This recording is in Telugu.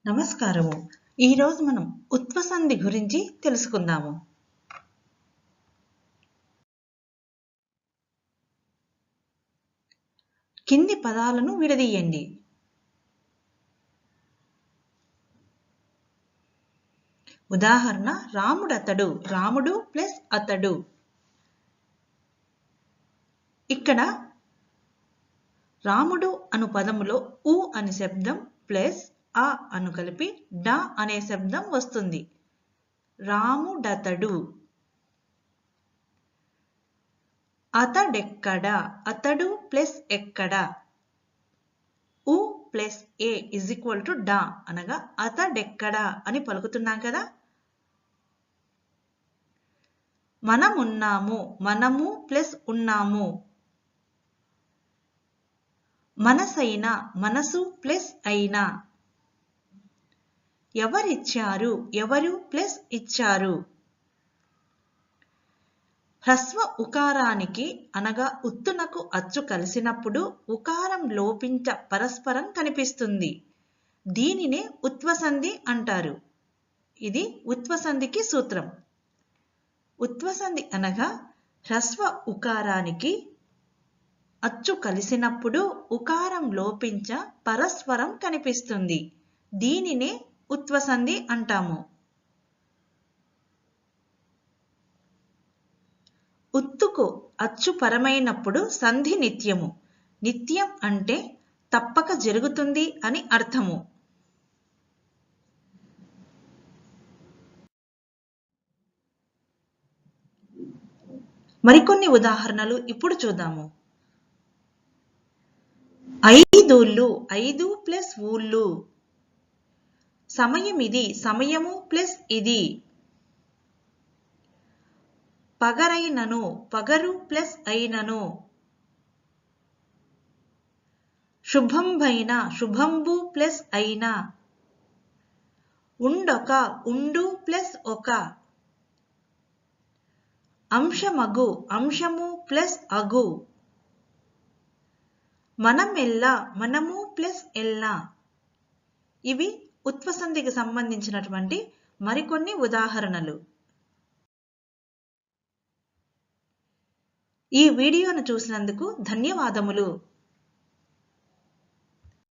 నమస్కారము. ఈరోజు మనం ఉత్వ సంధి గురించి తెలుసుకుందాము. కింది పదాలను విడదీయండి. ఉదాహరణ రాముడతడు. రాముడు ప్లస్ అతడు. ఇక్కడ రాముడు అను పదములో ఉ అనే శబ్దం ప్లస్ ఆ అను కలిపి డ అనే శబ్దం వస్తుంది. రాముడతడు. అతడెక్కడ. అతడు ప్లస్ ఎక్కడ. ఉ ప్లస్ ఏ ఇజ్ ఈక్వల్ టు డ అనగా అతడెక్కడ అని పలుకుతున్నాం కదా. మనమున్నాము. మనము ప్లస్ ఉన్నాము. మనసైనా. మనసు ప్లస్ అయినా. ఎవరిచ్చారు. ఎవరు ప్లస్ ఇచ్చారు. హ్రస్వ ఉకారానికి అనగా ఉత్తునకు అచ్చు కలిసినప్పుడు ఉకారం లోపించ పరస్పరం కనిపిస్తుంది. దీనినే ఉత్వ సంధి అంటారు. ఇది ఉత్వ సంధికి సూత్రం. ఉత్వ సంధి అనగా హ్రస్వ ఉకారానికి అచ్చు కలిసినప్పుడు ఉకారం లోపించ పరస్పరం కనిపిస్తుంది. దీనినే ఉత్వ సంధి అంటాము. ఉత్తుకు అచ్చు పరమైనప్పుడు సంధి నిత్యము. నిత్యం అంటే తప్పక జరుగుతుంది అని అర్థము. మరికొన్ని ఉదాహరణలు ఇప్పుడు చూద్దాము. ఐదూళ్ళు. ఐదు ప్లస్ ఊళ్ళు. సమయం ఇది. సమయము ప్లస్ ఇది. పగరైనను. పగరు ప్లస్ అయినను. శుభంభైన. శుభంబు ప్లస్ అయినా. ఉండొక. ఉండు ప్లస్ ఒక. అంశమగు. అంశము ప్లస్ అగు. మనమెల్లా. మనము ప్లస్ ఎల్లా. ఇవి ఉత్వ సంధికి సంబంధించినటువంటి మరికొన్ని ఉదాహరణలు. ఈ వీడియోను చూసినందుకు ధన్యవాదములు.